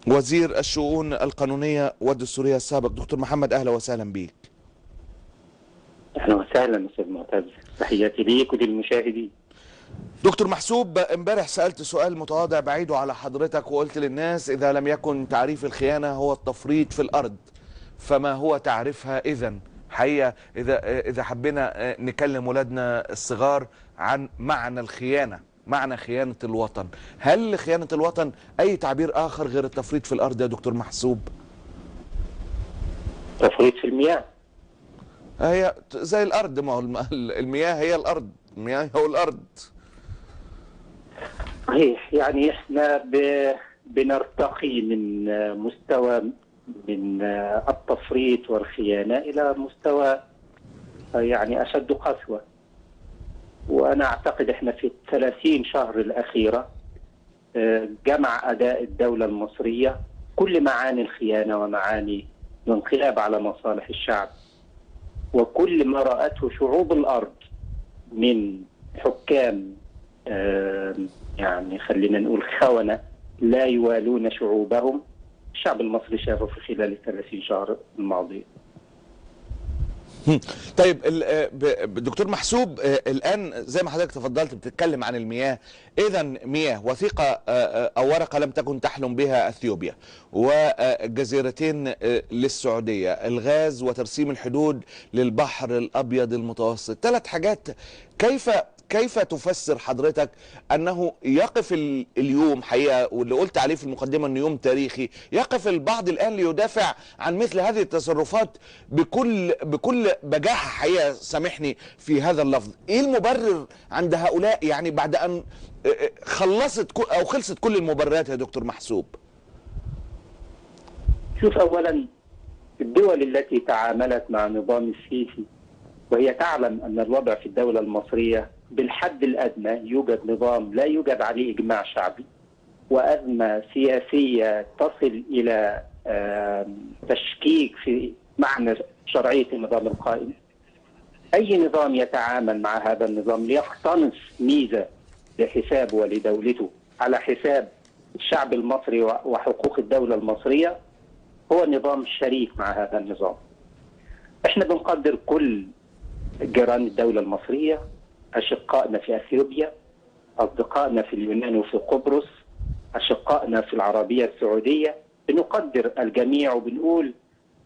وزير الشؤون القانونية والدستورية السابق دكتور محمد، أهلا وسهلا بك. اهلا وسهلا استاذ معتز، تحياتي ليك وللمشاهدين. دكتور محسوب، امبارح سألت سؤال متواضع بعيده على حضرتك وقلت للناس: إذا لم يكن تعريف الخيانة هو التفريط في الأرض فما هو تعريفها إذن؟ حقيقة إذا حبينا نكلم ولادنا الصغار عن معنى الخيانة، معنى خيانة الوطن، هل خيانة الوطن أي تعبير آخر غير التفريط في الأرض يا دكتور محسوب؟ تفريط في المياه. هي زي الأرض، ما هو المياه هي الأرض، المياه هو الأرض. صحيح، يعني احنا بنرتقي من مستوى من التفريط والخيانة إلى مستوى يعني أشد قسوة. وأنا أعتقد احنا في ال30 شهر الأخيرة جمع أداء الدولة المصرية كل معاني الخيانة ومعاني الانقلاب على مصالح الشعب، وكل ما رأته شعوب الأرض من حكام يعني خلينا نقول خونة لا يوالون شعوبهم. الشعب المصري شافه في خلال ال30 شهر الماضية. طيب دكتور محسوب، الآن زي ما حضرتك تفضلت بتتكلم عن المياه. إذا مياه، وثيقة أو ورقة لم تكن تحلم بها أثيوبيا، وجزيرتين للسعودية، الغاز وترسيم الحدود للبحر الأبيض المتوسط، 3 حاجات. كيف تفسر حضرتك أنه يقف اليوم، حقيقة واللي قلت عليه في المقدمة أنه يوم تاريخي، يقف البعض الآن ليدافع عن مثل هذه التصرفات بكل بجاحة؟ حقيقة سامحني في هذا اللفظ. إيه المبرر عند هؤلاء، يعني بعد أن خلصت كل المبررات يا دكتور محسوب؟ شوف، أولا الدول التي تعاملت مع نظام السيسي وهي تعلم أن الوضع في الدولة المصرية بالحد الأدنى يوجد نظام لا يوجد عليه إجماع شعبي، وأزمة سياسية تصل إلى تشكيك في معنى شرعية النظام القائم. أي نظام يتعامل مع هذا النظام ليقتنص ميزة لحسابه ولدولته على حساب الشعب المصري وحقوق الدولة المصرية هو نظام شريك مع هذا النظام. احنا بنقدر كل جيران الدولة المصرية، أشقائنا في أثيوبيا، أصدقائنا في اليونان وفي قبرص، أشقائنا في العربية السعودية. بنقدر الجميع وبنقول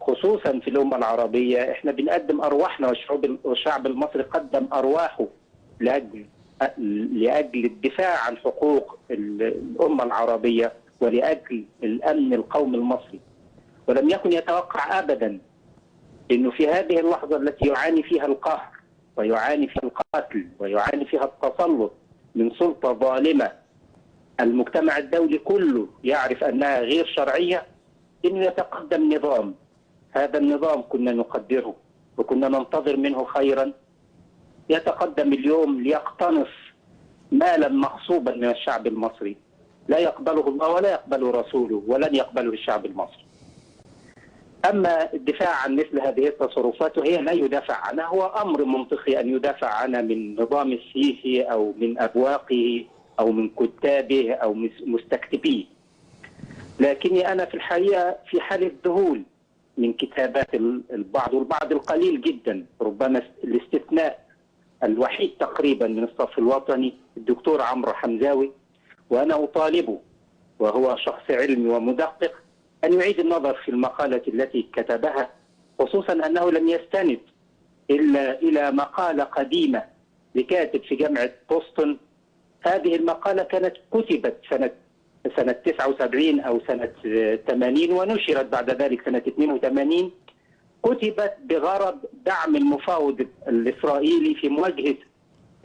خصوصا في الأمة العربية احنا بنقدم أرواحنا، والشعب المصري قدم أرواحه لأجل الدفاع عن حقوق الأمة العربية ولأجل الأمن القومي المصري. ولم يكن يتوقع أبدا أنه في هذه اللحظة التي يعاني فيها القهر ويعاني فيها القتل ويعاني فيها التسلط من سلطة ظالمة المجتمع الدولي كله يعرف أنها غير شرعية، أنه يتقدم نظام. هذا النظام كنا نقدره وكنا ننتظر منه خيرا، يتقدم اليوم ليقتنص مالا مغصوبا من الشعب المصري لا يقبله الله ولا يقبله رسوله ولن يقبله الشعب المصري. أما الدفاع عن مثل هذه التصرفات وهي لا يدافع عنها، هو أمر منطقي أن يدافع عنها من نظام السيسي أو من أبواقه أو من كتابه أو مستكتبيه. لكني أنا في الحقيقة في حالة ذهول من كتابات البعض، والبعض القليل جدا، ربما الاستثناء الوحيد تقريبا من الصف الوطني الدكتور عمرو حمزاوي، وأنا أطالبه وهو شخص علمي ومدقق أن يعيد النظر في المقالة التي كتبها، خصوصا أنه لم يستند إلا إلى مقالة قديمة لكاتب في جامعة بوسطن. هذه المقالة كانت كتبت سنة 79 أو سنة 80 ونشرت بعد ذلك سنة 82. كتبت بغرض دعم المفاوض الإسرائيلي في مواجهة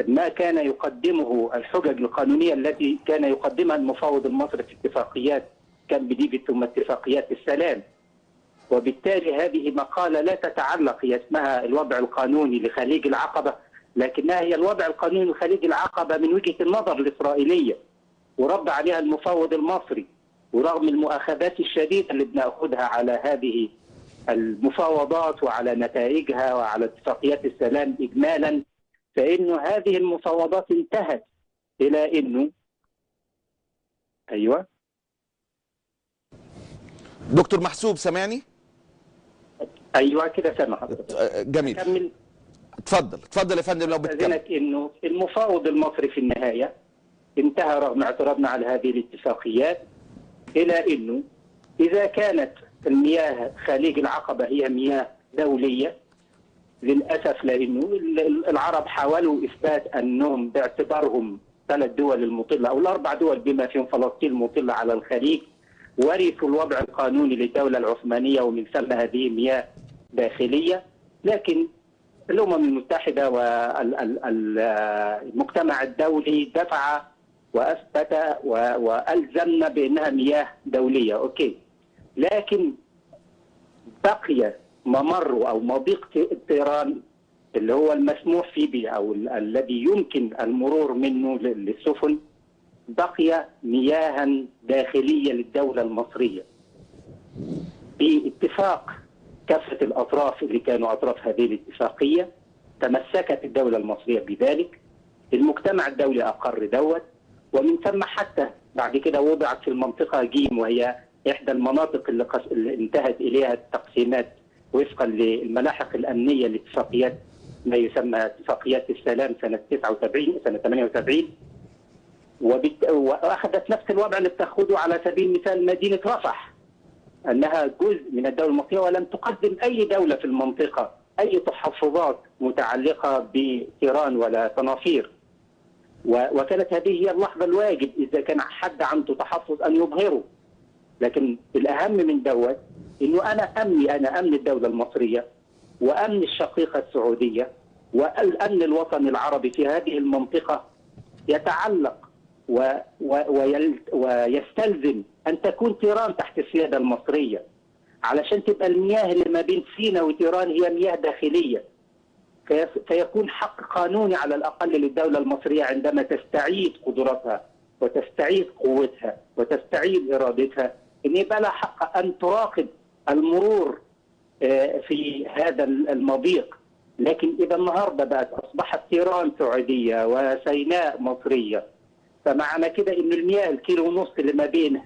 ما كان يقدمه الحجج القانونية التي كان يقدمها المفاوض المصري في اتفاقيات كامب ديفيد ثم اتفاقيات السلام. وبالتالي هذه مقالة لا تتعلق، هي اسمها الوضع القانوني لخليج العقبة، لكنها هي الوضع القانوني لخليج العقبة من وجهة النظر الإسرائيلية، ورد عليها المفاوض المصري. ورغم المؤاخذات الشديدة اللي بنأخذها على هذه المفاوضات وعلى نتائجها وعلى اتفاقيات السلام إجمالا، فإنه هذه المفاوضات انتهت إلى إنه دكتور محسوب سامعني؟ ايوه كده سامع حضرتك. جميل. اكمل. اتفضل يا فندم لو بتكمل. انه المفاوض المصري في النهايه انتهى رغم اعتراضنا على هذه الاتفاقيات الى انه اذا كانت المياه خليج العقبه هي مياه دوليه، للاسف لانه العرب حاولوا اثبات انهم باعتبارهم 3 دول المطله او ال4 دول بما فيهم فلسطين المطله على الخليج ورثوا الوضع القانوني للدوله العثمانيه ومن ثم هذه مياه داخليه، لكن الامم المتحده والمجتمع الدولي دفع واثبت والزمنا بانها مياه دوليه، اوكي. لكن بقي ممر او مضيق الطيران اللي هو المسموح فيه به او الذي يمكن المرور منه للسفن، بقي مياها داخليه للدوله المصريه. باتفاق كافه الاطراف اللي كانوا اطراف هذه الاتفاقيه تمسكت الدوله المصريه بذلك، المجتمع الدولي اقر دوت، ومن ثم حتى بعد كده وضعت في المنطقه جيم وهي احدى المناطق اللي انتهت اليها التقسيمات وفقا للملاحق الامنيه لاتفاقيات ما يسمى اتفاقيات السلام سنه 78 واخذت نفس الوضع اللي بتاخذه على سبيل المثال مدينه رفح، انها جزء من الدوله المصريه ولم تقدم اي دوله في المنطقه اي تحفظات متعلقه بتيران ولا تناصير. وكانت هذه هي اللحظه الواجب اذا كان حد عنده تحفظ ان يظهره. لكن الاهم من دوت انه انا امن الدوله المصريه وامن الشقيقه السعوديه والامن الوطني العربي في هذه المنطقه يتعلق ويستلزم ان تكون تيران تحت السياده المصريه، علشان تبقى المياه اللي ما بين سيناء وتيران هي مياه داخليه، فيكون حق قانوني على الاقل للدوله المصريه عندما تستعيد قدرتها وتستعيد قوتها وتستعيد ارادتها ان يبقى لها حق ان تراقب المرور في هذا المضيق. لكن اذا النهارده بقت اصبحت تيران سعوديه وسيناء مصريه، فمعنى كده ان المياه الكيلو ونص اللي ما بين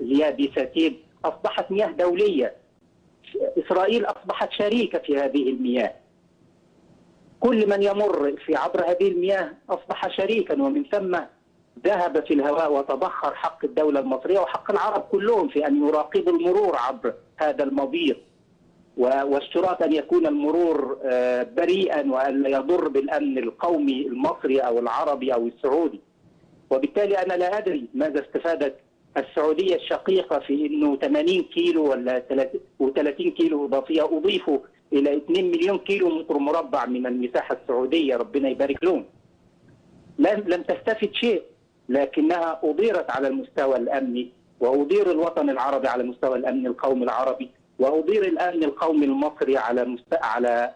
اليابستين اصبحت مياه دوليه. اسرائيل اصبحت شريكه في هذه المياه. كل من يمر في عبر هذه المياه اصبح شريكا، ومن ثم ذهب في الهواء وتبخر حق الدوله المصريه وحق العرب كلهم في ان يراقبوا المرور عبر هذا المضيق، واشتراط ان يكون المرور بريئا وان لا يضر بالامن القومي المصري او العربي او السعودي. وبالتالي انا لا ادري ماذا استفادت السعوديه الشقيقه في انه 80 كيلو ولا 30 كيلو اضافيه اضيفوا الى 2 مليون كيلو متر مربع من المساحه السعوديه، ربنا يبارك لهم. لم تستفد شيء، لكنها اضيرت على المستوى الامني، واضير الوطن العربي على مستوى الامن القومي العربي، واضير الامن القومي المصري على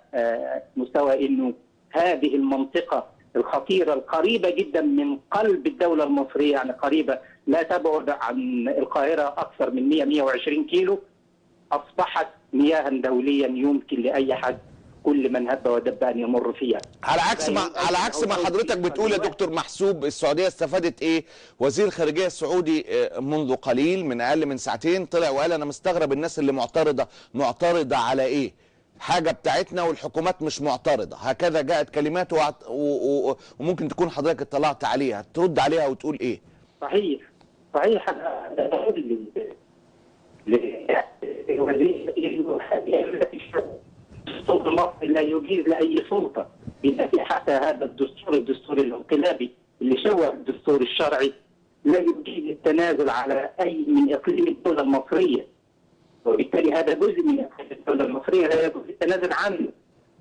مستوى انه هذه المنطقه الخطيره القريبه جدا من قلب الدوله المصريه، يعني قريبه لا تبعد عن القاهره اكثر من 120 كيلو، اصبحت مياها دوليا يمكن لاي حد كل من هب ودب ان يمر فيها. على عكس ما حضرتك بتقول يا دكتور محسوب، السعوديه استفادت ايه؟ وزير الخارجيه السعودي منذ قليل من اقل من ساعتين طلع وقال انا مستغرب الناس اللي معترضه على ايه؟ حاجه بتاعتنا والحكومات مش معترضه، هكذا جاءت كلماته وممكن تكون حضرتك اطلعت عليها، ترد عليها وتقول ايه؟ صحيح السلطة المصري لا يجيز لأي سلطة بالتالي حتى هذا الدستور الانقلابي اللي شوه الدستور الشرعي لا يجيز التنازل على أي من إقليم الدولة المصرية، وبالتالي هذا جزء من إقليم الدولة المصرية لا يجوز التنازل عنه.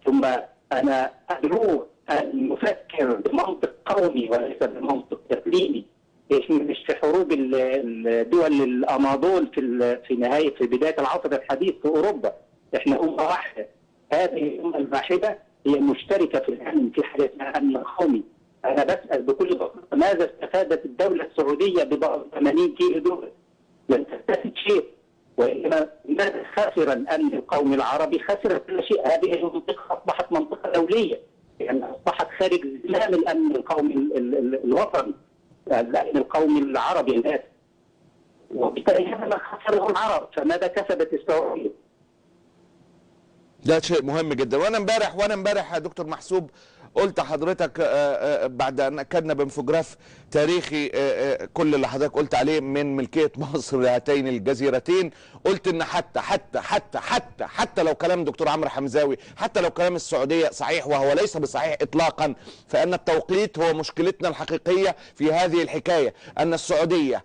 ثم أنا أدعو أن نفكر بمنطق قومي وليس بمنطق إقليمي، مش في حروب الدول الأناضول في بداية العصر الحديث في أوروبا. إحنا أمة واحدة، هذه الأمة الواحدة هي مشتركة في الأمن، في حاجة اسمها أمن قومي. أنا بسأل بكل بساطة ماذا استفادت الدولة السعودية ب 80 كيلو دول؟ لم تستفد شيء، وإنما ماذا خسر الأمن القومي العربي؟ خسر كل شيء. هذه المنطقة أصبحت منطقة دولية، يعني أصبحت خارج زمام الأمن القومي الوطني، الأمن القومي العربي الآن. وبالتالي هذا ما خسره العرب، فماذا كسبت السعوديه؟ ده شيء مهم جدا. وانا امبارح يا دكتور محسوب قلت حضرتك بعد ان اكدنا بانفجراف تاريخي كل اللي حضرتك قلت عليه من ملكيه مصر لهاتين الجزيرتين، قلت ان حتى لو كلام دكتور عمرو حمزاوي، حتى لو كلام السعوديه صحيح وهو ليس بصحيح اطلاقا، فان التوقيت هو مشكلتنا الحقيقيه في هذه الحكايه، ان السعوديه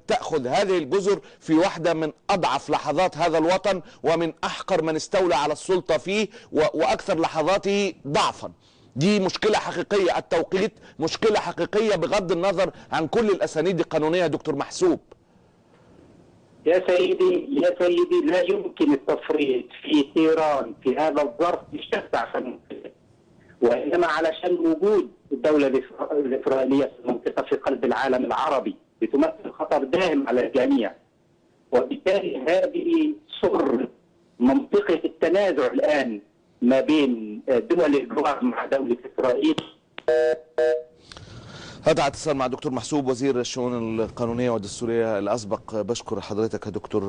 تأخذ هذه الجزر في واحدة من أضعف لحظات هذا الوطن ومن أحقر من استولى على السلطة فيه وأكثر لحظاته ضعفا. دي مشكلة حقيقية، التوقيت مشكلة حقيقية بغض النظر عن كل الأسانيد القانونية. دكتور محسوب يا سيدي لا يمكن التفريط في إيران في هذا الظرف بشتى عشان، وإنما علشان وجود الدولة الإسرائيلية في المنطقة في قلب العالم العربي بتمثل خطر داهم على الجميع، وبالتالي هذه سر منطقة التنازع الآن ما بين دول الجوار مع دولة إسرائيل. هذا اتصال مع دكتور محسوب وزير الشؤون القانونية والدستورية الأسبق. بشكر حضرتك يا دكتور